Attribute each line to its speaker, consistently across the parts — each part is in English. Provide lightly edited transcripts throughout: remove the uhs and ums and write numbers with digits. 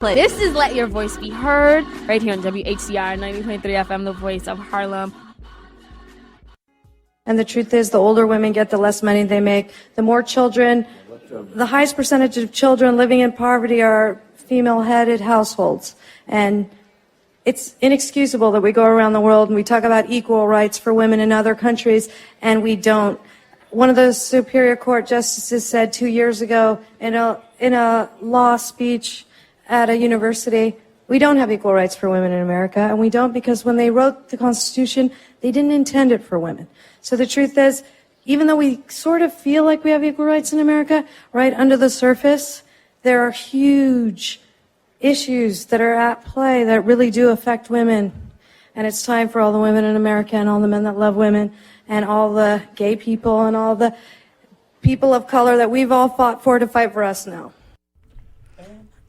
Speaker 1: This is Let Your Voice Be Heard, right here on WHCR 90.3 FM, the voice of Harlem.
Speaker 2: And the truth is, the older women get, the less money they make. The more children, the highest percentage of children living in poverty are female-headed households. And it's inexcusable that we go around the world and we talk about equal rights for women in other countries, and we don't. One of the Superior Court justices said 2 years ago in a law speech at a university, we don't have equal rights for women in America, and we don't because when they wrote the Constitution, they didn't intend it for women. So the truth is, even though we sort of feel like we have equal rights in America, right under the surface, there are huge issues that are at play that really do affect women. And it's time for all the women in America and all the men that love women and all the gay people and all the people of color that we've all fought for to fight for us now.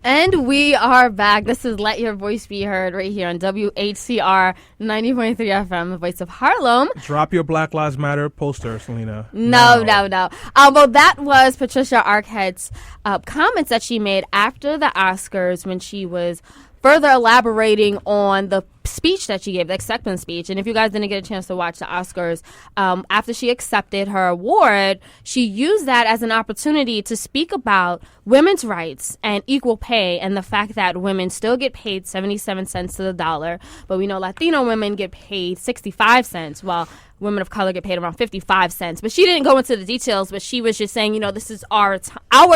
Speaker 1: And we are back. This is Let Your Voice Be Heard right here on WHCR 90.3 FM, the voice of Harlem.
Speaker 3: Drop your Black Lives Matter poster, Selena.
Speaker 1: No. Well, that was Patricia Arquette's comments that she made after the Oscars when she was further elaborating on the speech that she gave, the acceptance speech. And if you guys didn't get a chance to watch the Oscars, after she accepted her award, she used that as an opportunity to speak about women's rights and equal pay and the fact that women still get paid 77 cents to the dollar, but we know Latino women get paid 65 cents, while women of color get paid around 55 cents. But she didn't go into the details, but she was just saying, this is our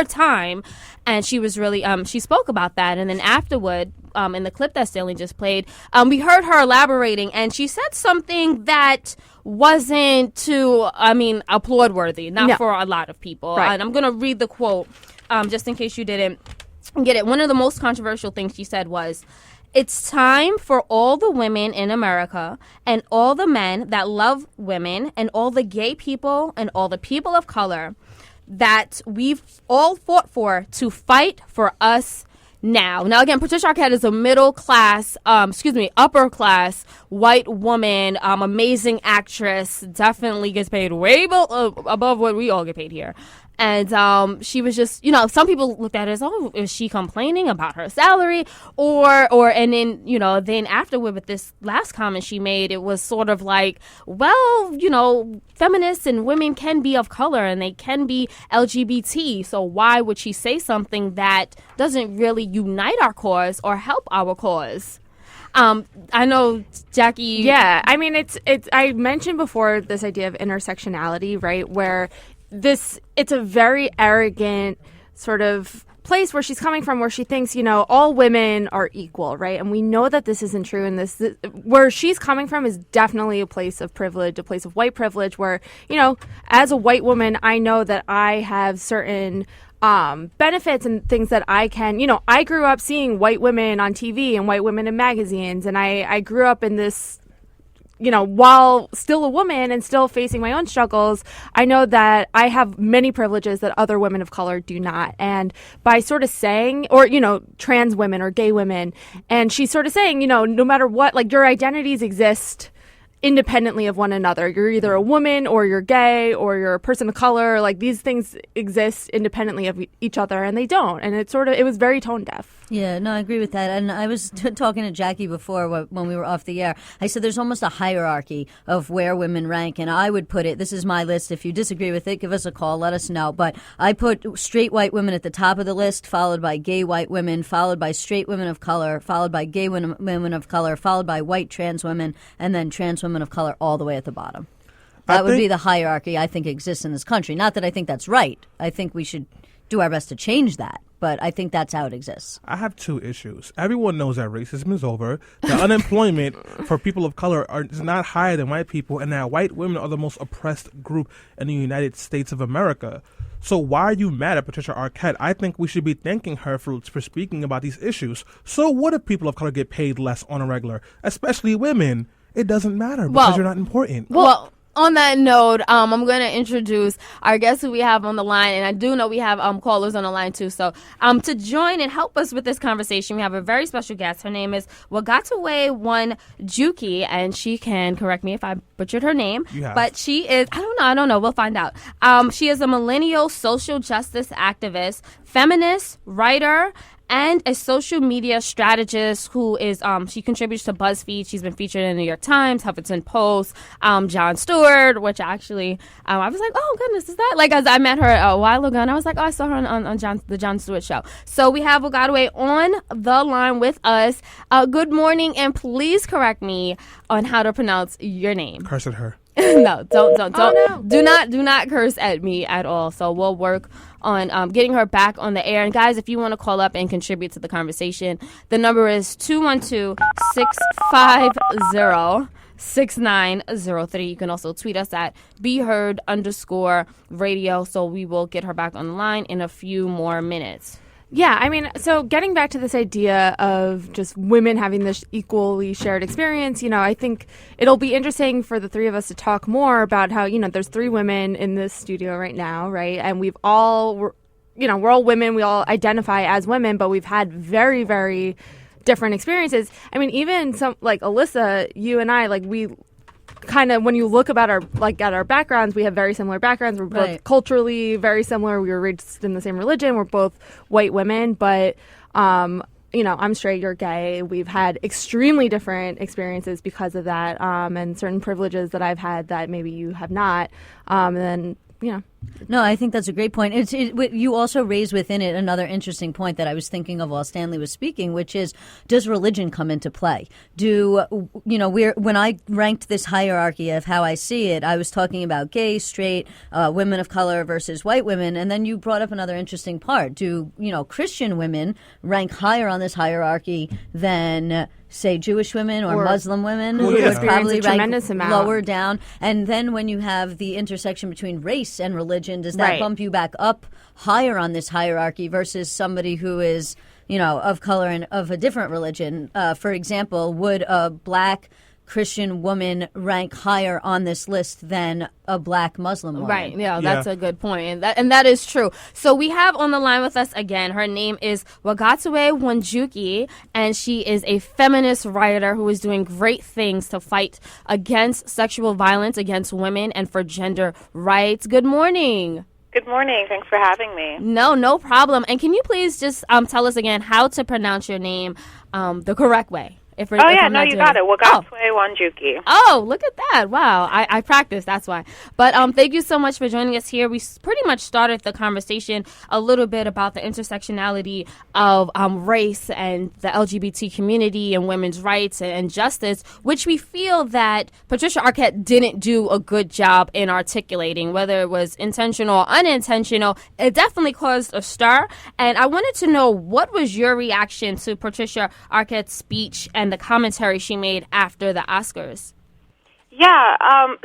Speaker 1: time. And she was really, she spoke about that. And then afterward, in the clip that Stanley just played, we heard her elaborating, and she said something that wasn't applaud worthy, for a lot of people.
Speaker 4: Right.
Speaker 1: And I'm going to read the quote, just in case you didn't get it. One of the most controversial things she said was, "It's time for all the women in America and all the men that love women and all the gay people and all the people of color that we've all fought for to fight for us now." Now, again, Patricia Arquette is a upper class white woman, amazing actress, definitely gets paid way above what we all get paid here. And she was just, some people looked at it as, oh, is she complaining about her salary? And then afterward with this last comment she made, it was sort of like, well, feminists and women can be of color and they can be LGBT. So why would she say something that doesn't really unite our cause or help our cause? I know, Jackie.
Speaker 4: Yeah, I mean, it's. I mentioned before this idea of intersectionality, right? Where it's a very arrogant sort of place where she's coming from, where she thinks, all women are equal, right? And we know that this isn't true. And this where she's coming from is definitely a place of privilege, a place of white privilege, where, as a white woman, I know that I have certain benefits and things that I can, I grew up seeing white women on TV and white women in magazines. And I grew up in this, while still a woman and still facing my own struggles, I know that I have many privileges that other women of color do not. And by sort of saying, or, trans women or gay women, and she's sort of saying, no matter what, like, your identities exist independently of one another. You're either a woman or you're gay or you're a person of color. Like, these things exist independently of each other, and they don't. And it was very tone deaf.
Speaker 5: Yeah, no, I agree with that. And I was talking to Jackie before when we were off the air. I said there's almost a hierarchy of where women rank, and I would put it, this is my list. If you disagree with it, give us a call, let us know. But I put straight white women at the top of the list, followed by gay white women, followed by straight women of color, followed by gay women of color, followed by white trans women, and then trans women of color all the way at the bottom. That would be the hierarchy I think exists in this country. Not that I think that's right. I think we should do our best to change that. But I think that's how it exists.
Speaker 3: I have two issues. Everyone knows that racism is over. The unemployment for people of color is not higher than white people, and that white women are the most oppressed group in the United States of America. So why are you mad at Patricia Arquette? I think we should be thanking her for speaking about these issues. So what if people of color get paid less on a regular, especially women? It doesn't matter because you're not important.
Speaker 1: Well, on that note, I'm going to introduce our guest who we have on the line, and I do know we have callers on the line too. So to join and help us with this conversation, we have a very special guest. Her name is Wagatwe Wanjuki, and she can correct me if I butchered her name. But she is, I don't know. We'll find out. She is a millennial social justice activist, feminist, writer, and a social media strategist who is she contributes to BuzzFeed. She's been featured in the New York Times, Huffington Post, Jon Stewart, which actually I was like, oh goodness, is that like, as I met her a while ago, and I was like, oh, I saw her on the Jon Stewart show. So we have Wagatwe on the line with us. Good morning, and please correct me on how to pronounce your name.
Speaker 3: Curse at her.
Speaker 1: No, don't.
Speaker 4: Oh, no.
Speaker 1: Do not curse at me at all. So we'll work on getting her back on the air. And guys, if you want to call up and contribute to the conversation, the number is 212-650-6903. You can also tweet us at BeHeard_radio. So we will get her back on the line in a few more minutes.
Speaker 4: Yeah, I mean, so getting back to this idea of just women having this equally shared experience, I think it'll be interesting for the three of us to talk more about how, there's three women in this studio right now, right? And we're all women, we all identify as women, but we've had very, very different experiences. I mean, even some, like Alyssa, you and I, like, we kind of, when you look about our backgrounds, we have very similar backgrounds. We're both culturally very similar. We were raised in the same religion. We're both white women, but I'm straight, you're gay. We've had extremely different experiences because of that, and certain privileges that I've had that maybe you have not. And then,
Speaker 5: No, I think that's a great point. You also raise within it another interesting point that I was thinking of while Stanley was speaking, which is, does religion come into play? When I ranked this hierarchy of how I see it, I was talking about gay, straight, women of color versus white women, and then you brought up another interesting part. Do Christian women rank higher on this hierarchy than, say, Jewish women or Muslim women, who would probably rank lower down? And then when you have the intersection between race and religion, does that bump you back up higher on this hierarchy versus somebody who is, of color and of a different religion? For example, would a black Christian woman rank higher on this list than a black Muslim woman?
Speaker 1: Right, that's a good point. And that is true. So we have on the line with us again, her name is Wagatwe Wanjuki, and she is a feminist writer who is doing great things to fight against sexual violence against women and for gender rights. Good morning.
Speaker 6: Good morning. Thanks for having me.
Speaker 1: No problem. And can you please just tell us again how to pronounce your name the correct way?
Speaker 6: You got it. Wagatwe Wanjuki.
Speaker 1: Oh, look at that. Wow. I practiced, that's why. But thank you so much for joining us here. We pretty much started the conversation a little bit about the intersectionality of race and the LGBT community and women's rights and justice, which we feel that Patricia Arquette didn't do a good job in articulating, whether it was intentional or unintentional. It definitely caused a stir. And I wanted to know, what was your reaction to Patricia Arquette's speech and the commentary she made after the Oscars?
Speaker 6: Yeah,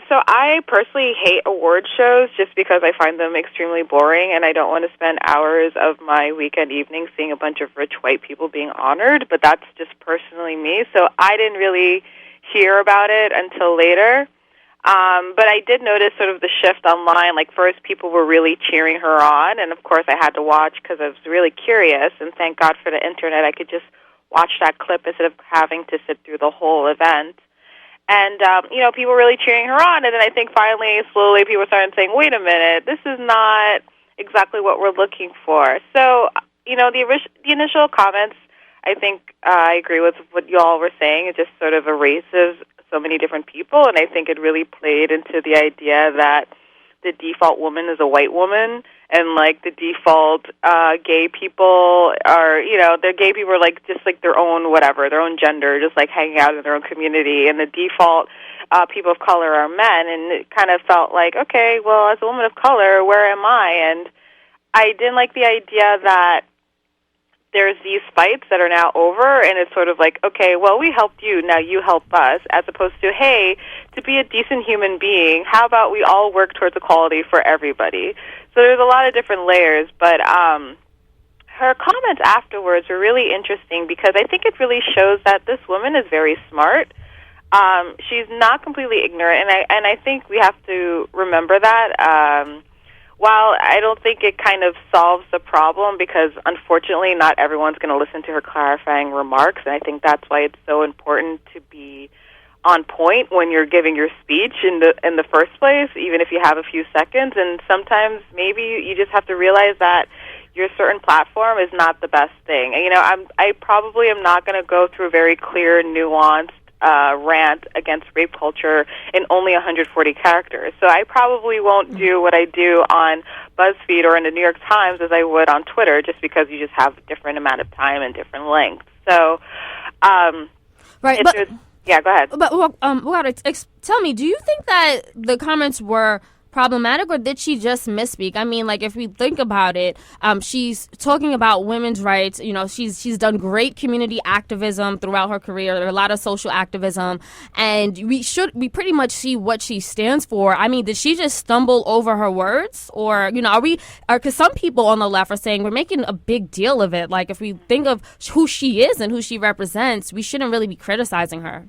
Speaker 6: so I personally hate award shows just because I find them extremely boring, and I don't want to spend hours of my weekend evening seeing a bunch of rich white people being honored, but that's just personally me. So I didn't really hear about it until later. But I did notice sort of the shift online. Like, first people were really cheering her on, and of course I had to watch because I was really curious, and thank God for the internet. I could just watch that clip instead of having to sit through the whole event. And, people were really cheering her on. And then I think finally, slowly, people started saying, wait a minute, this is not exactly what we're looking for. So, the initial comments, I think I agree with what you all were saying. It just sort of erases so many different people. And I think it really played into the idea that the default woman is a white woman, and like the default gay people are, the gay people are like just like their own whatever, their own gender, just like hanging out in their own community, and the default people of color are men. And it kind of felt like, okay, well, as a woman of color, where am I? And I didn't like the idea that there's these fights that are now over, and it's sort of like, okay, well, we helped you, now you help us, as opposed to, hey, to be a decent human being, how about we all work towards equality for everybody? So there's a lot of different layers, but her comments afterwards were really interesting because I think it really shows that this woman is very smart. She's not completely ignorant, and I think we have to remember that. While I don't think it kind of solves the problem, because unfortunately not everyone's going to listen to her clarifying remarks, and I think that's why it's so important to be on point when you're giving your speech in the first place, even if you have a few seconds. And sometimes maybe you just have to realize that your certain platform is not the best thing. And, I probably am not going to go through a very clear, nuanced rant against rape culture in only 140 characters. So I probably won't do what I do on BuzzFeed or in the New York Times as I would on Twitter, just because you just have a different amount of time and different lengths. So,
Speaker 1: right, but
Speaker 6: yeah, go ahead.
Speaker 1: But tell me, do you think that the comments were problematic, or did she just misspeak? I mean, like, if we think about it, she's talking about women's rights. She's done great community activism throughout her career, a lot of social activism, and we pretty much see what she stands for. I mean, did she just stumble over her words, or because some people on the left are saying we're making a big deal of it. Like, if we think of who she is and who she represents, we shouldn't really be criticizing her.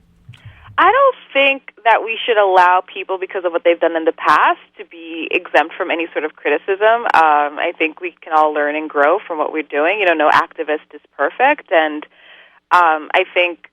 Speaker 6: I don't think that we should allow people, because of what they've done in the past, to be exempt from any sort of criticism. I think we can all learn and grow from what we're doing. No activist is perfect, and I think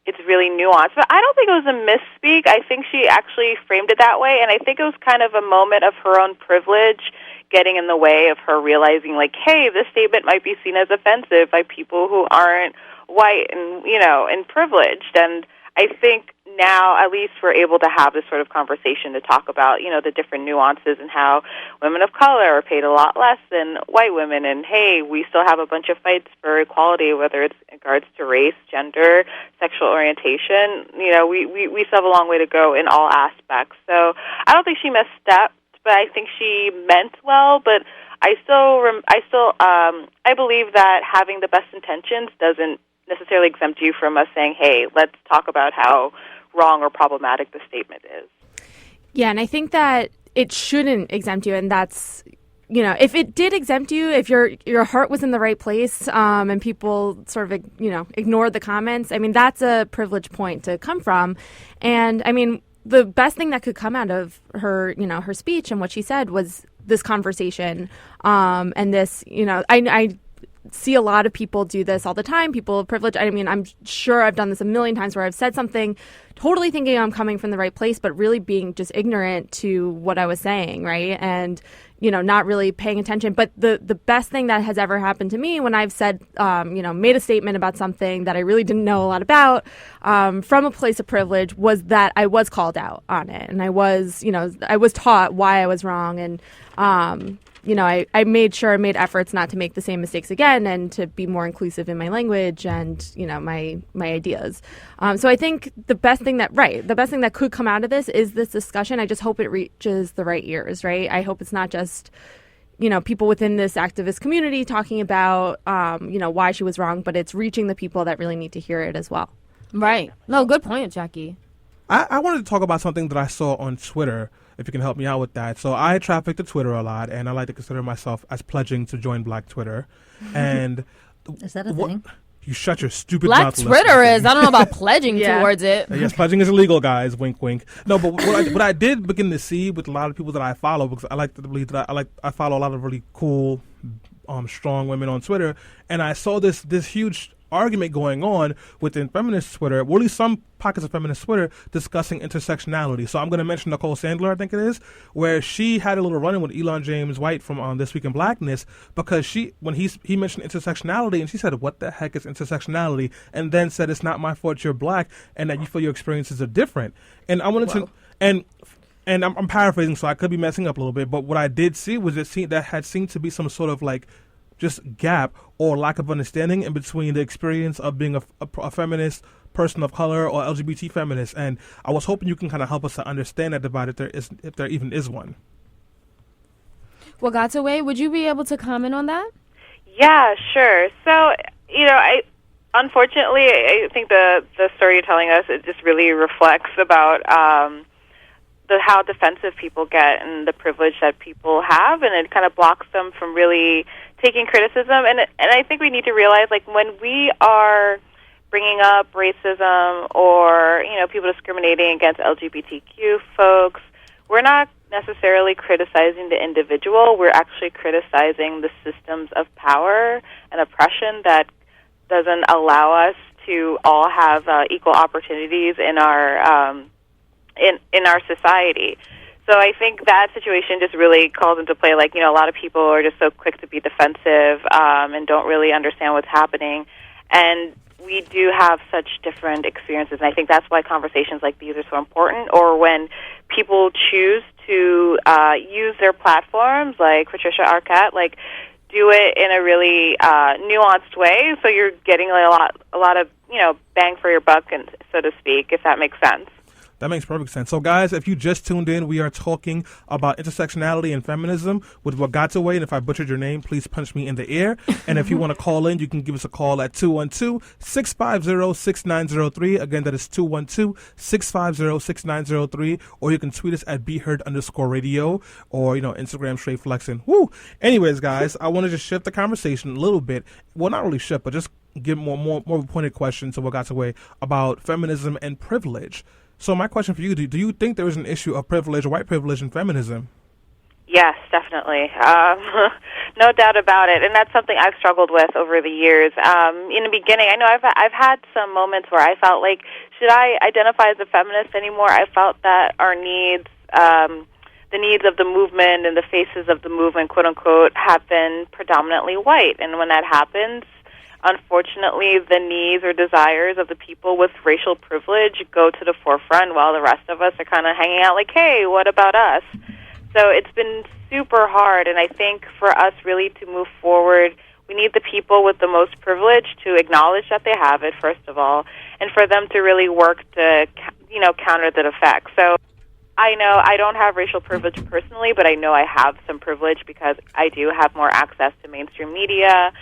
Speaker 6: it's really nuanced. But I don't think it was a misspeak. I think she actually framed it that way, and I think it was kind of a moment of her own privilege getting in the way of her realizing, like, hey, this statement might be seen as offensive by people who aren't white and, and privileged. And I think now at least we're able to have this sort of conversation to talk about, the different nuances and how women of color are paid a lot less than white women. And, hey, we still have a bunch of fights for equality, whether it's in regards to race, gender, sexual orientation. We still have a long way to go in all aspects. So I don't think she misstepped, but I think she meant well. But I believe that having the best intentions doesn't necessarily exempt you from us saying, hey, let's talk about how wrong or problematic the statement is.
Speaker 4: Yeah, and I think that it shouldn't exempt you, and that's, if it did exempt you, if your heart was in the right place, and people sort of, ignored the comments, I mean, that's a privileged point to come from. And, I mean, the best thing that could come out of her, her speech and what she said was this conversation, and this, I see a lot of people do this all the time, people of privilege. I mean, I'm sure I've done this a million times where I've said something totally thinking I'm coming from the right place, but really being just ignorant to what I was saying, right? And, not really paying attention. But the best thing that has ever happened to me when I've said, made a statement about something that I really didn't know a lot about, from a place of privilege, was that I was called out on it. And I was taught why I was wrong. And, I made sure I made efforts not to make the same mistakes again and to be more inclusive in my language and, my ideas. So I think the best thing that could come out of this is this discussion. I just hope it reaches the right ears, right? I hope it's not just, people within this activist community talking about, why she was wrong, but it's reaching the people that really need to hear it as well.
Speaker 1: Right. No, good point, Jackie.
Speaker 3: I wanted to talk about something that I saw on Twitter, if you can help me out with that. So I traffic to Twitter a lot, and I like to consider myself as pledging to join Black Twitter. And
Speaker 5: is that a thing?
Speaker 3: You shut your stupid
Speaker 1: Black
Speaker 3: mouth.
Speaker 1: Twitter is. I don't know about pledging towards it.
Speaker 3: Yes, pledging is illegal, guys. Wink, wink. No, but what I did begin to see with a lot of people that I follow, because I like to believe that I follow a lot of really cool, strong women on Twitter, and I saw this huge argument going on within feminist Twitter, well, at least some pockets of feminist Twitter, discussing intersectionality. So I'm going to mention Nicole Sandler, I think it is, where she had a little run-in with Elon James White from This Week in Blackness, because when he mentioned intersectionality, and she said, what the heck is intersectionality? And then said, it's not my fault you're Black, and that you feel your experiences are different. And I wanted to, and I'm paraphrasing, so I could be messing up a little bit, but what I did see was that had seemed to be some sort of just gap or lack of understanding in between the experience of being a feminist, person of color, or LGBT feminist. And I was hoping you can kind of help us to understand that divide, if there even is one.
Speaker 1: Wagatwe, would you be able to comment on that?
Speaker 6: Yeah, sure. So, unfortunately, I think the story you're telling us, it just really reflects about how defensive people get and the privilege that people have, and it kind of blocks them from really taking criticism. And I think we need to realize, when we are bringing up racism or, people discriminating against LGBTQ folks, we're not necessarily criticizing the individual. We're actually criticizing the systems of power and oppression that doesn't allow us to all have equal opportunities in our in our society. So I think that situation just really calls into play, like, a lot of people are just so quick to be defensive and don't really understand what's happening. And we do have such different experiences, and I think that's why conversations like these are so important, or when people choose to use their platforms, like Patricia Arquette, like, do it in a really nuanced way, so you're getting a lot of, bang for your buck, and so to speak, if that makes sense.
Speaker 3: That makes perfect sense. So, guys, if you just tuned in, we are talking about intersectionality and feminism with Wagatwe. And if I butchered your name, please punch me in the ear. And if you want to call in, you can give us a call at 212-650-6903. Again, that is 212-650-6903. Or you can tweet us at BeHeard_radio or, Instagram straight flexing. Woo! Anyways, guys, I want to just shift the conversation a little bit. Well, not really shift, but just give more of a pointed question to Wagatwe about feminism and privilege. So my question for you, do you think there is an issue of privilege, white privilege, and feminism?
Speaker 6: Yes, definitely. No doubt about it. And that's something I've struggled with over the years. In the beginning, I know I've had some moments where I felt like, should I identify as a feminist anymore? I felt that our needs, the needs of the movement and the faces of the movement, quote unquote, have been predominantly white. And when that happens, unfortunately, the needs or desires of the people with racial privilege go to the forefront while the rest of us are kind of hanging out like, hey, what about us? So it's been super hard, and I think for us really to move forward, we need the people with the most privilege to acknowledge that they have it, first of all, and for them to really work to, counter that effect. So I know I don't have racial privilege personally, but I know I have some privilege because I do have more access to mainstream media.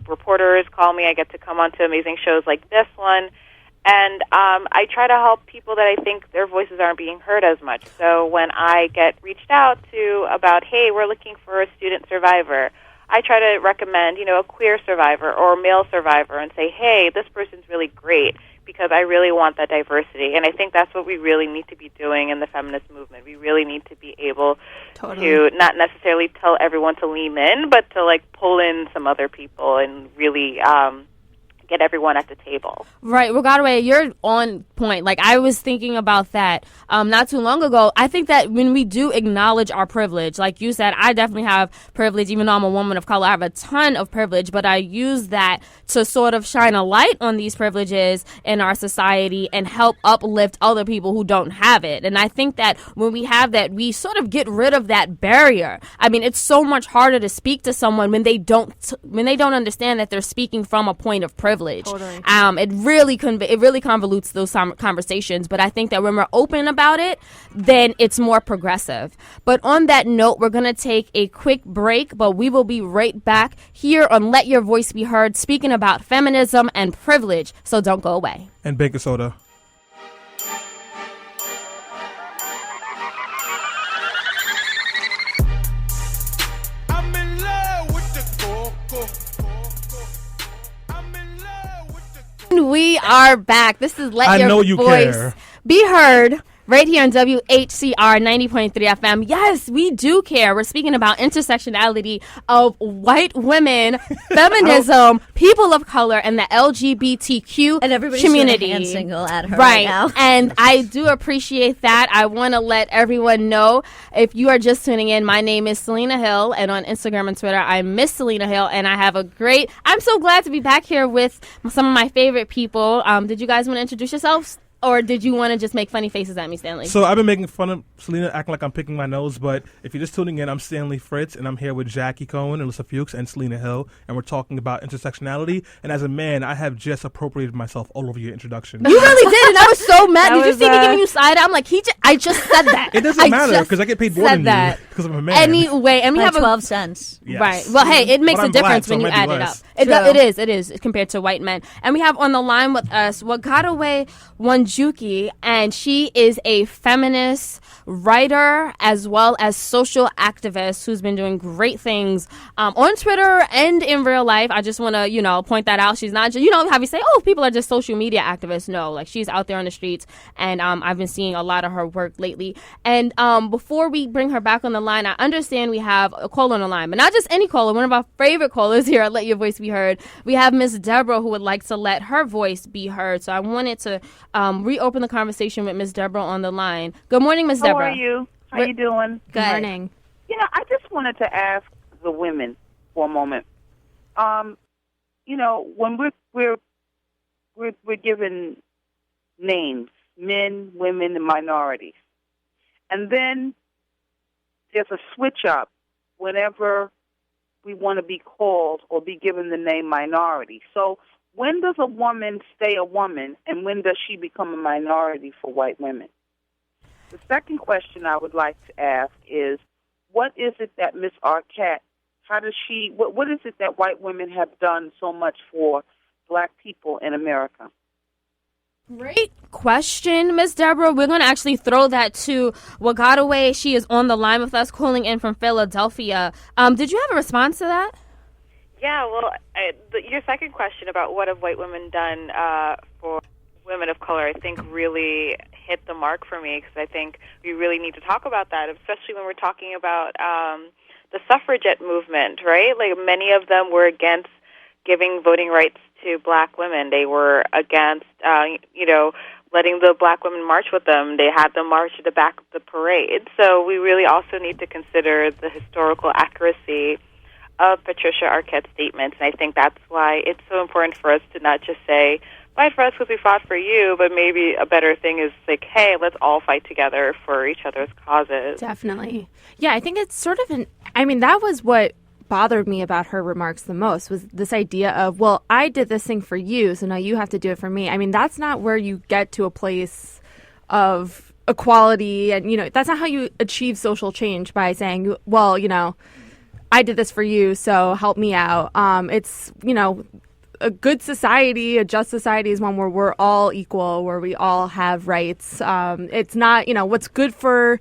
Speaker 6: Reporters call me. I get to come onto amazing shows like this one. And I try to help people that I think their voices aren't being heard as much. So when I get reached out to about, hey, we're looking for a student survivor, I try to recommend, a queer survivor or a male survivor and say, hey, this person's really great, because I really want that diversity. And I think that's what we really need to be doing in the feminist movement. We really need to be able to not necessarily tell everyone to lean in, but to, pull in some other people and really get everyone at the table.
Speaker 1: Right. Wagatwe, you're on point. I was thinking about that not too long ago. I think that when we do acknowledge our privilege, like you said, I definitely have privilege, even though I'm a woman of color. I have a ton of privilege, but I use that to sort of shine a light on these privileges in our society and help uplift other people who don't have it. And I think that when we have that, we sort of get rid of that barrier. I mean, it's so much harder to speak to someone when they don't understand that they're speaking from a point of privilege.
Speaker 4: Totally.
Speaker 1: It really convolutes those conversations, but I think that when we're open about it, then it's more progressive. But on that note, we're going to take a quick break, but we will be right back here on Let Your Voice Be Heard, speaking about feminism and privilege, so don't go away.
Speaker 3: And baking soda.
Speaker 7: I'm in love with the cocoa.
Speaker 1: We are back. This is Let
Speaker 3: I
Speaker 1: Your
Speaker 3: know you
Speaker 1: Voice
Speaker 3: care.
Speaker 1: Be Heard right here on WHCR 90.3 FM. Yes, we do care. We're speaking about intersectionality of white women, feminism, people of color, and the LGBTQ
Speaker 5: And everybody's
Speaker 1: community.
Speaker 5: doing a hand signal at her right now.
Speaker 1: And I do appreciate that. I want to let everyone know, if you are just tuning in, my name is Selena Hill, and on Instagram and Twitter, I'm Miss Selena Hill, and I have I'm so glad to be back here with some of my favorite people. Did you guys want to introduce yourselves? Or did you want to just make funny faces at me, Stanley?
Speaker 3: So I've been making fun of Selena, acting like I'm picking my nose, but if you're just tuning in, I'm Stanley Fritz, and I'm here with Jackie Cohen, Alyssa Fuchs, and Selena Hill, and we're talking about intersectionality. And as a man, I have just appropriated myself all over your introduction.
Speaker 1: You really did, and I was so mad.
Speaker 4: That
Speaker 1: Did you
Speaker 4: was,
Speaker 1: see me giving you side eye? I'm like, I just said that.
Speaker 3: It doesn't matter, because I get paid more than
Speaker 1: that.
Speaker 3: you, because I'm a man.
Speaker 1: Anyway, and we
Speaker 5: By
Speaker 1: have
Speaker 5: 12 cents.
Speaker 3: Yes.
Speaker 1: Right. Well, hey, it makes
Speaker 3: But
Speaker 1: a
Speaker 3: I'm black,
Speaker 1: difference
Speaker 3: so
Speaker 1: when
Speaker 3: it
Speaker 1: you
Speaker 3: might be
Speaker 1: add it up.
Speaker 3: less.
Speaker 1: It is compared to white men. And we have on the line with us Wagatwe Wanjuki, and she is a feminist writer as well as social activist who's been doing great things on Twitter and in real life. I just want to, point that out. She's not just, how you say, oh, people are just social media activists. No, she's out there on the streets, and I've been seeing a lot of her work lately. And before we bring her back on the line, I understand we have a caller on the line, but not just any caller, one of our favorite callers here at Let Your Voice Be Heard. We have Miss Deborah, who would like to let her voice be heard. So I wanted to reopen the conversation with Miss Deborah on the line. Good morning, Miss Deborah.
Speaker 8: How are you? How you doing?
Speaker 4: Good morning.
Speaker 8: You know, I just wanted to ask the women for a moment. You know, when we're given names, men, women, and minorities, and then there's a switch up whenever we want to be called or be given the name minority. So when does a woman stay a woman, and when does she become a minority for white women? The second question I would like to ask is, what is it that Ms. Arquette, what is it that white women have done so much for black people in America?
Speaker 1: Great question, Miss Deborah. We're going to actually throw that to Wagatwe. She is on the line with us, calling in from Philadelphia. Did you have a response to that?
Speaker 6: Yeah, well, your second question about what have white women done for women of color, I think really hit the mark for me, because I think we really need to talk about that, especially when we're talking about the suffragette movement, right? Like, many of them were against giving voting rights to black women. They were against, letting the black women march with them. They had them march at the back of the parade. So we really also need to consider the historical accuracy of Patricia Arquette's statements, and I think that's why it's so important for us to not just say, fight for us because we fought for you, but maybe a better thing is like, hey, let's all fight together for each other's causes.
Speaker 4: Definitely. Yeah, I think it's sort of that was what bothered me about her remarks the most, was this idea of, well, I did this thing for you, so now you have to do it for me. I mean, that's not where you get to a place of equality, and, that's not how you achieve social change, by saying, well, I did this for you, so help me out. It's, a good society, a just society is one where we're all equal, where we all have rights. It's not, what's good for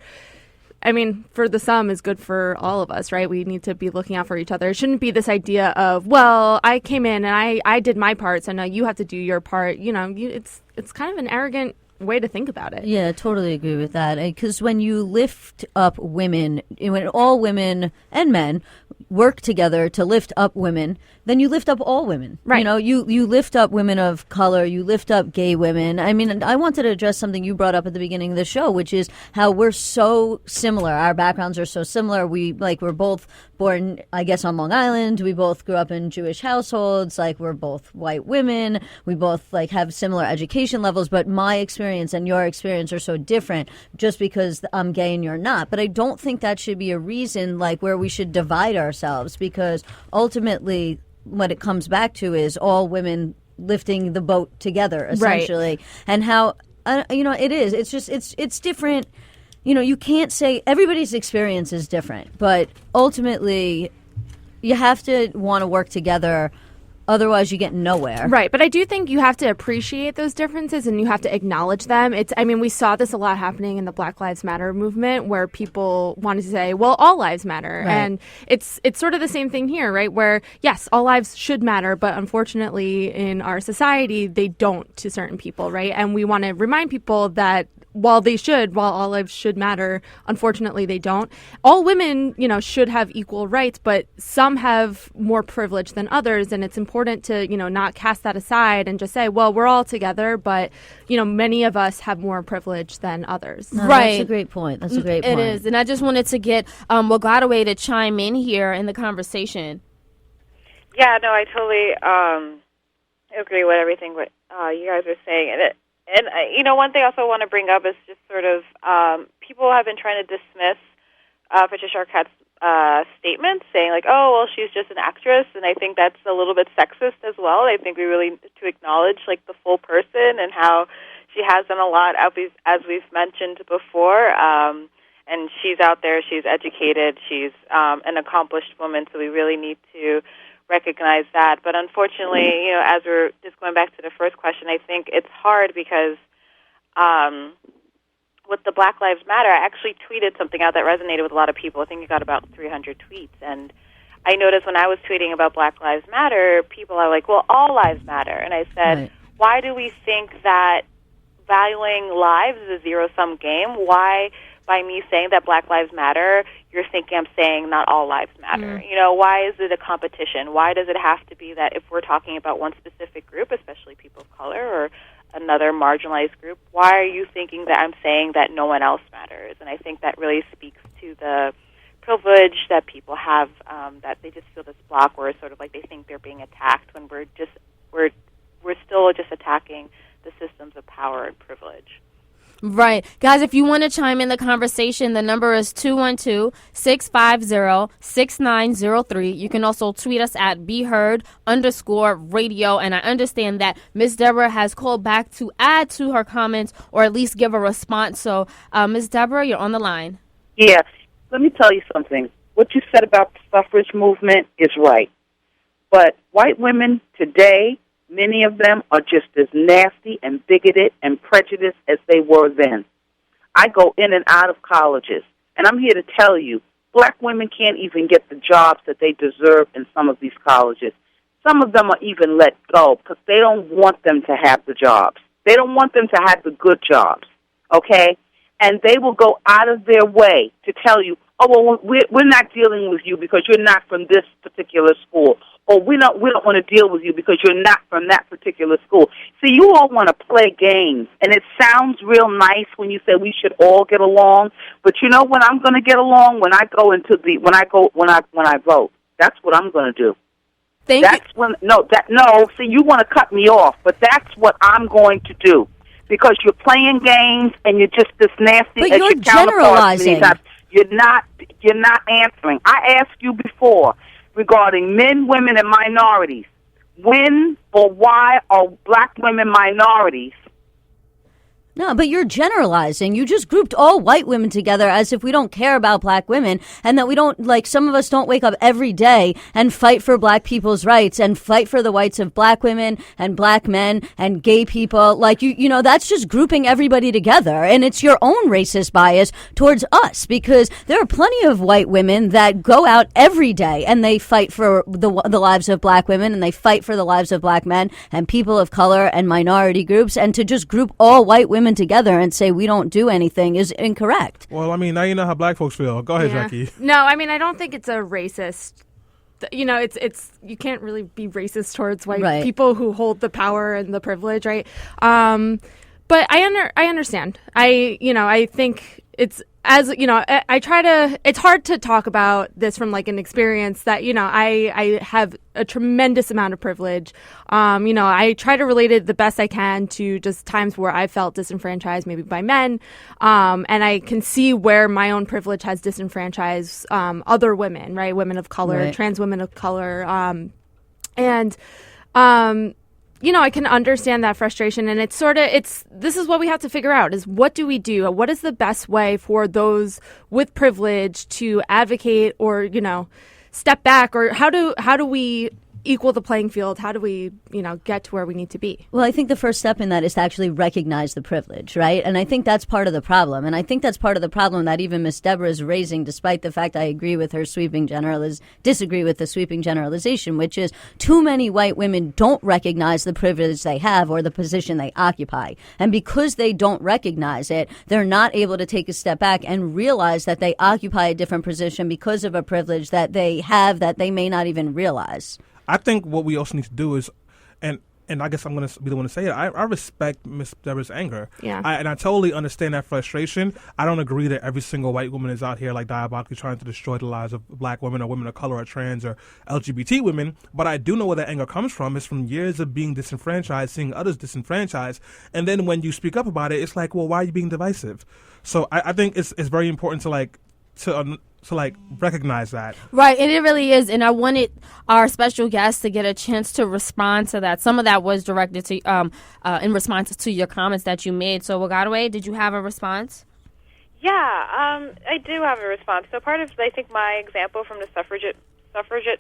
Speaker 4: the some is good for all of us, right? We need to be looking out for each other. It shouldn't be this idea of, well, I came in and I did my part, so now you have to do your part. It's kind of an arrogant way to think about it.
Speaker 5: Yeah, totally agree with that. Because when you lift up women, when all women and men work together to lift up women, then you lift up all women.
Speaker 4: Right.
Speaker 5: You lift up women of color, you lift up gay women. I mean, I wanted to address something you brought up at the beginning of the show, which is how we're so similar. Our backgrounds are so similar. We're both born, I guess, on Long Island. We both grew up in Jewish households. We're both white women. We both have similar education levels, but my experience and your experience are so different just because I'm gay and you're not. But I don't think that should be a reason where we should divide ourselves, because ultimately what it comes back to is all women lifting the boat together, essentially. Right. And how, it is. It's just, it's different. You can't say everybody's experience is different, but ultimately you have to want to work together. Otherwise, you get nowhere.
Speaker 4: Right. But I do think you have to appreciate those differences and you have to acknowledge them. We saw this a lot happening in the Black Lives Matter movement, where people wanted to say, well, all lives matter. Right. And it's sort of the same thing here, right? Where, yes, all lives should matter, but unfortunately in our society, they don't to certain people, right? And we want to remind people that while all lives should matter, unfortunately they don't. All women, should have equal rights, but some have more privilege than others, and it's important to, not cast that aside and just say, well, we're all together, but, many of us have more privilege than others.
Speaker 5: No,
Speaker 1: right.
Speaker 5: That's a great point. It
Speaker 1: is, and I just wanted to get Wagatwe to chime in here in the conversation.
Speaker 6: Yeah, no, I totally agree with everything what you guys are saying, And one thing I also want to bring up is just sort of people have been trying to dismiss Patricia Arquette's statements, saying oh, well, she's just an actress, and I think that's a little bit sexist as well. I think we really need to acknowledge the full person and how she has done a lot, as we've mentioned before. And she's out there, she's educated, she's an accomplished woman, so we really need to recognize that. But unfortunately, as we're just going back to the first question, I think it's hard because with the Black Lives Matter, I actually tweeted something out that resonated with a lot of people. I think it got about 300 tweets. And I noticed when I was tweeting about Black Lives Matter, people are like, well, all lives matter. And I said, right. Why do we think that valuing lives is a zero-sum game? Why, by me saying that Black Lives Matter, you're thinking I'm saying not all lives matter. You know, why is it a competition? Why does it have to be that if we're talking about one specific group, especially people of color or another marginalized group, why are you thinking that I'm saying that no one else matters? And I think that really speaks to the privilege that people have, that they just feel this block where it's sort of like they think they're being attacked when we're still just attacking the systems of power and privilege.
Speaker 1: Right. Guys, if you want to chime in the conversation, the number is 212-650-6903. You can also tweet us at BeHeard_radio. And I understand that Ms. Deborah has called back to add to her comments or at least give a response. So, Ms. Deborah, you're on the line.
Speaker 8: Yeah. Let me tell you something. What you said about the suffrage movement is right. But white women today, many of them are just as nasty and bigoted and prejudiced as they were then. I go in and out of colleges, and I'm here to tell you, black women can't even get the jobs that they deserve in some of these colleges. Some of them are even let go because they don't want them to have the jobs. They don't want them to have the good jobs, okay? And they will go out of their way to tell you, oh, well, we're not dealing with you because you're not from this particular school. Or we don't want to deal with you because you're not from that particular school. See, you all want to play games, and it sounds real nice when you say we should all get along. But you know when I'm going to get along? When I vote. That's what I'm going to do. See, you want to cut me off, but that's what I'm going to do because you're playing games and you're just this nasty.
Speaker 5: But
Speaker 8: as
Speaker 5: you're
Speaker 8: your counterparts many
Speaker 5: generalizing.
Speaker 8: times. You're not answering. I asked you before regarding men, women, and minorities. When or why are black women minorities?
Speaker 5: No, but you're generalizing. You just grouped all white women together as if we don't care about black women and that we don't, like, some of us don't wake up every day and fight for black people's rights and fight for the rights of black women and black men and gay people. Like, you know, that's just grouping everybody together. And it's your own racist bias towards us because there are plenty of white women that go out every day and they fight for the lives of black women and they fight for the lives of black men and people of color and minority groups. And to just group all white women together and say we don't do anything is incorrect.
Speaker 3: Well, I mean, now you know how black folks feel. Go ahead, Jackie.
Speaker 4: No, I mean, I don't think it's a racist. You know, it's you can't really be racist towards white people who hold the power and the privilege, right? But I understand. I think it's, as you know, it's hard to talk about this from like an experience that, you know, I have a tremendous amount of privilege. I try to relate it the best I can to just times where I felt disenfranchised, maybe by men. And I can see where my own privilege has disenfranchised other women, right? Women of color, trans women of color. I can understand that frustration, and this is what we have to figure out is what do we do? What is the best way for those with privilege to advocate or, you know, step back, or how do we equal the playing field? How do we, get to where we need to be?
Speaker 5: Well, I think the first step in that is to actually recognize the privilege, right? And I think that's part of the problem. And I think that's part of the problem that even Ms. Deborah is raising, despite the fact I agree with her disagree with the sweeping generalization, which is too many white women don't recognize the privilege they have or the position they occupy. And because they don't recognize it, they're not able to take a step back and realize that they occupy a different position because of a privilege that they have that they may not even realize.
Speaker 3: I think what we also need to do is, and I guess I'm going to be the one to say it, I respect Ms. Deborah's anger.
Speaker 4: Yeah.
Speaker 3: And I totally understand that frustration. I don't agree that every single white woman is out here like diabolically trying to destroy the lives of black women or women of color or trans or LGBT women. But I do know where that anger comes from. It's from years of being disenfranchised, seeing others disenfranchised. And then when you speak up about it, it's like, well, why are you being divisive? So I think it's very important to recognize that. Right,
Speaker 1: and it really is. And I wanted our special guest to get a chance to respond to that. Some of that was directed to in response to your comments that you made. So, Wagatwe, did you have a response?
Speaker 6: Yeah, I do have a response. So part of, I think, my example from the suffragette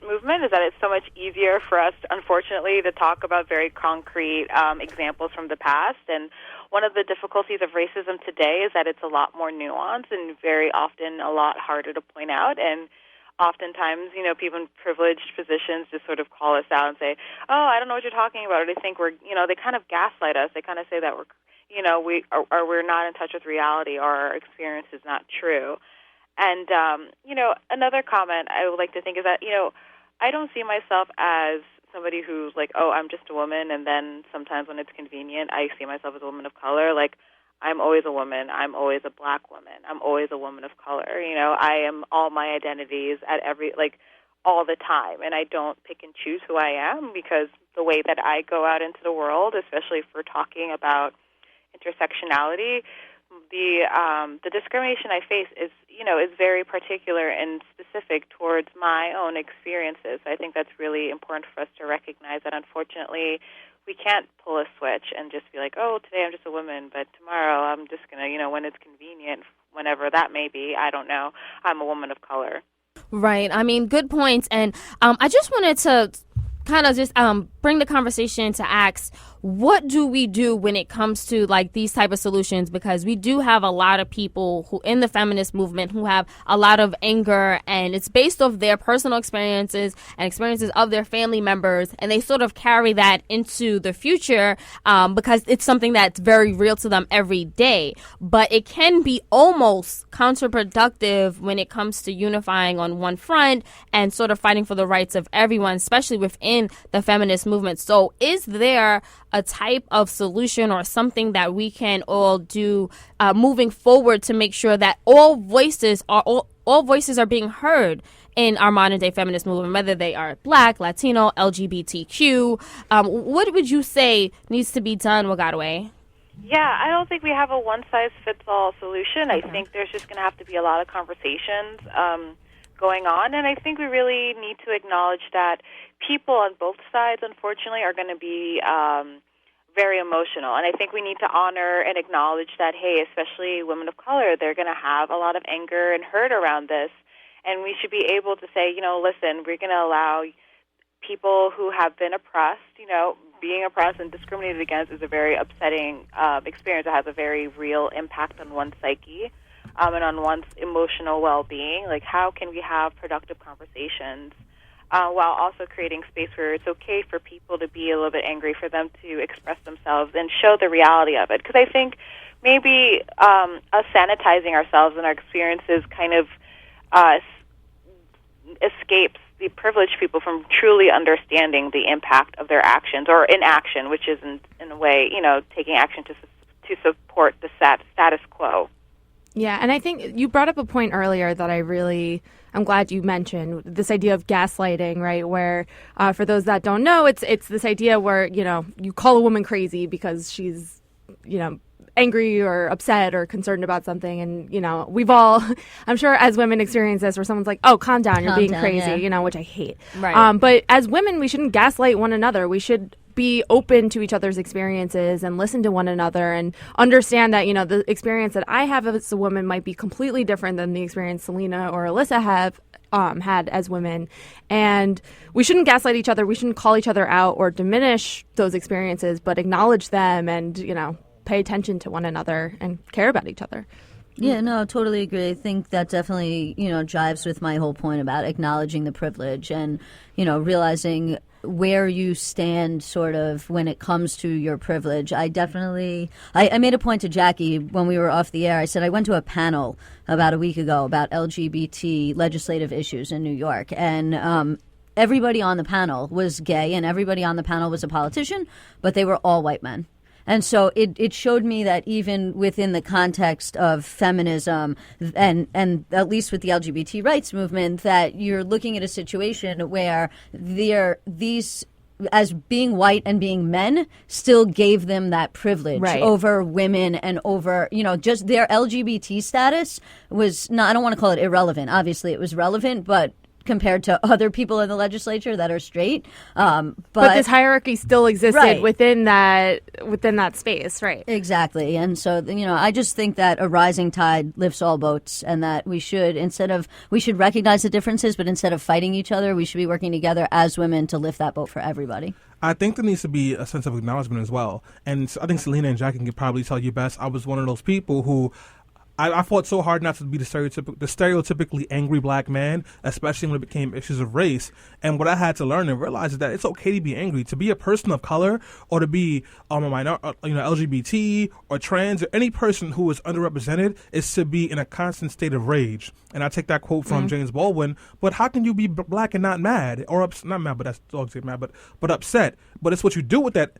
Speaker 6: movement is that it's so much easier for us, unfortunately, to talk about very concrete examples from the past. And one of the difficulties of racism today is that it's a lot more nuanced and very often a lot harder to point out. And oftentimes, people in privileged positions just sort of call us out and say, oh, I don't know what you're talking about. Or they think they kind of gaslight us. They kind of say that we're, we're not in touch with reality, or our experience is not true. And another comment I would like to think is that I don't see myself as somebody who's like, oh, I'm just a woman, and then sometimes when it's convenient, I see myself as a woman of color. Like, I'm always a woman. I'm always a black woman. I'm always a woman of color. I am all my identities at all the time, and I don't pick and choose who I am, because the way that I go out into the world, especially if we're talking about intersectionality, the discrimination I face is very particular and specific towards my own experiences. I think that's really important for us to recognize that, unfortunately, we can't pull a switch and just be like, oh, today I'm just a woman, but tomorrow I'm just going to, when it's convenient, whenever that may be, I don't know, I'm a woman of color.
Speaker 1: Right. I mean, good points. And I just wanted to kind of just bring the conversation to ask, what do we do when it comes to like these type of solutions? Because we do have a lot of people who in the feminist movement who have a lot of anger, and it's based off their personal experiences and experiences of their family members, and they sort of carry that into the future because it's something that's very real to them every day. But it can be almost counterproductive when it comes to unifying on one front and sort of fighting for the rights of everyone, especially within the feminist movement. So is there a type of solution or something that we can all do moving forward to make sure that all voices are being heard in our modern day feminist movement, whether they are Black, Latino, LGBTQ? What would you say needs to be done, Wagatwe?
Speaker 6: Yeah, I don't think we have a one-size-fits-all solution. I think there's just going to have to be a lot of conversations going on, and I think we really need to acknowledge that people on both sides, unfortunately, are going to be very emotional. And I think we need to honor and acknowledge that, hey, especially women of color, they're going to have a lot of anger and hurt around this. And we should be able to say, listen, we're going to allow people who have been oppressed, being oppressed and discriminated against is a very upsetting experience. It has a very real impact on one's psyche and on one's emotional well-being. Like, how can we have productive conversations while also creating space where it's okay for people to be a little bit angry, for them to express themselves and show the reality of it? Because I think maybe us sanitizing ourselves and our experiences kind of escapes the privileged people from truly understanding the impact of their actions or inaction, which is in a way, taking action to support the status quo.
Speaker 4: Yeah, and I think you brought up a point earlier that I'm glad you mentioned, this idea of gaslighting, right? Where, for those that don't know, it's this idea where, you call a woman crazy because she's, angry or upset or concerned about something. And, we've all, I'm sure as women experience this, where someone's like, oh, calm down, you're being crazy,
Speaker 5: yeah.
Speaker 4: Which I hate.
Speaker 1: Right.
Speaker 4: But as women, we shouldn't gaslight one another. We should be open to each other's experiences and listen to one another and understand that, the experience that I have as a woman might be completely different than the experience Selena or Alyssa have had as women. And we shouldn't gaslight each other. We shouldn't call each other out or diminish those experiences, but acknowledge them and, pay attention to one another and care about each other.
Speaker 5: Yeah, no, totally agree. I think that definitely, jives with my whole point about acknowledging the privilege and, realizing where you stand sort of when it comes to your privilege. I made a point to Jackie when we were off the air. I said I went to a panel about a week ago about LGBT legislative issues in New York, and everybody on the panel was gay and everybody on the panel was a politician, but they were all white men. And so it showed me that even within the context of feminism and at least with the LGBT rights movement, that you're looking at a situation where these, as being white and being men, still gave them that privilege over women and over, just their LGBT status was not, I don't want to call it irrelevant. Obviously it was relevant, but compared to other people in the legislature that are straight. But
Speaker 4: this hierarchy still existed within that space, right?
Speaker 5: Exactly. And so, I just think that a rising tide lifts all boats, and that we should recognize the differences, but instead of fighting each other, we should be working together as women to lift that boat for everybody.
Speaker 3: I think there needs to be a sense of acknowledgement as well. And I think Selena and Jackie can probably tell you best. I was one of those people who I fought so hard not to be the stereotypically angry black man, especially when it became issues of race. And what I had to learn and realize is that it's okay to be angry, to be a person of color, or to be a minor, LGBT or trans, or any person who is underrepresented, is to be in a constant state of rage. And I take that quote from James Baldwin. But how can you be black and not mad, or not mad? But that's dogs get mad, but upset. But it's what you do with that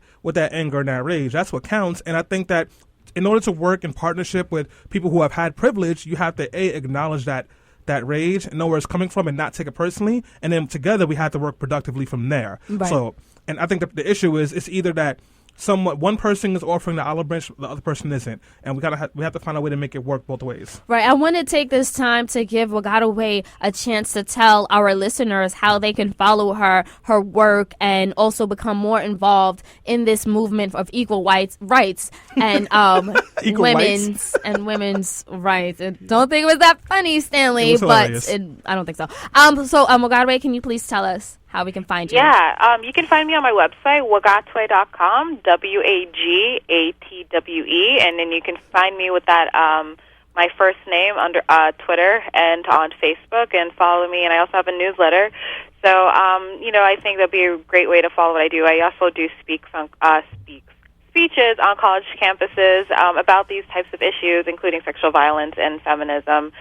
Speaker 3: anger and that rage. That's what counts. And I think that in order to work in partnership with people who have had privilege, you have to acknowledge that rage and know where it's coming from and not take it personally. And then together we have to work productively from there.
Speaker 1: Right.
Speaker 3: So, and I think that the issue is it's either that one person is offering the olive branch, the other person isn't, and we have to find a way to make it work both ways.
Speaker 1: Right. I want to take this time to give Wagatwe a chance to tell our listeners how they can follow her work and also become more involved in this movement of equal rights and women's rights. And don't think it was that funny, Stanley, but I don't think so. So Wagatwe, can you please tell us how we can find you?
Speaker 6: Yeah, you can find me on my website, wagatwe.com, WAGATWE, and then you can find me with that, my first name under Twitter and on Facebook, and follow me, and I also have a newsletter. So, I think that'd be a great way to follow what I do. I also do speeches on college campuses about these types of issues, including sexual violence and feminism.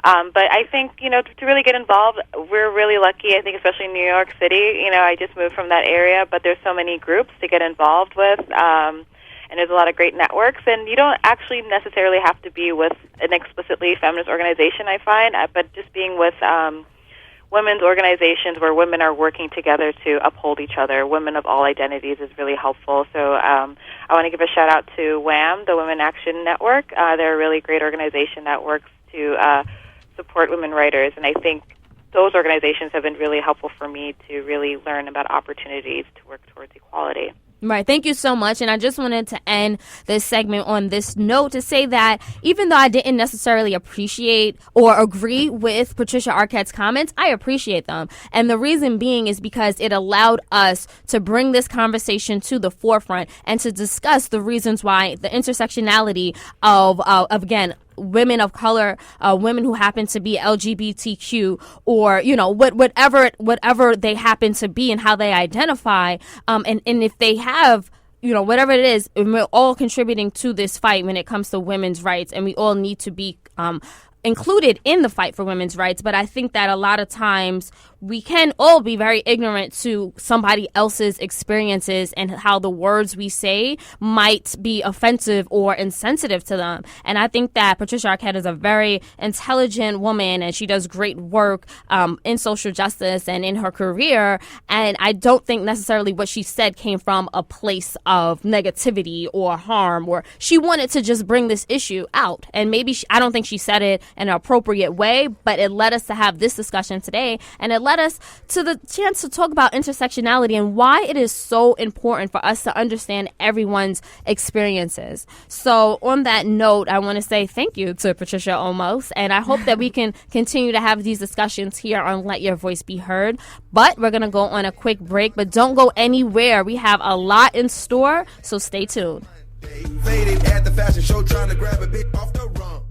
Speaker 6: But I think, to really get involved, we're really lucky, I think, especially in New York City. I just moved from that area, but there's so many groups to get involved with, and there's a lot of great networks. And you don't actually necessarily have to be with an explicitly feminist organization, I find, but just being with women's organizations where women are working together to uphold each other, women of all identities, is really helpful. So I want to give a shout-out to WAM, the Women Action Network. They're a really great organization that works to support women writers, and I think those organizations have been really helpful for me to really learn about opportunities to work towards equality.
Speaker 1: Right. Thank you so much. And I just wanted to end this segment on this note to say that even though I didn't necessarily appreciate or agree with Patricia Arquette's comments, I appreciate them. And the reason being is because it allowed us to bring this conversation to the forefront and to discuss the reasons why the intersectionality of again, women of color, women who happen to be LGBTQ, or whatever they happen to be and how they identify, and if they have whatever it is, we're all contributing to this fight when it comes to women's rights, and we all need to be included in the fight for women's rights. But I think that a lot of times we can all be very ignorant to somebody else's experiences and how the words we say might be offensive or insensitive to them. And I think that Patricia Arquette is a very intelligent woman, and she does great work in social justice and in her career. And I don't think necessarily what she said came from a place of negativity or harm, or she wanted to just bring this issue out. And maybe I don't think she said it in an appropriate way, but it led us to have this discussion today, and it led us to the chance to talk about intersectionality and why it is so important for us to understand everyone's experiences. So on that note, I want to say thank you to Patricia Olmos, and I hope that we can continue to have these discussions here on Let Your Voice Be Heard. But we're going to go on a quick break, but don't go anywhere. We have a lot in store, so stay tuned.
Speaker 7: Faded at the fashion show, trying to grab a bit off the run.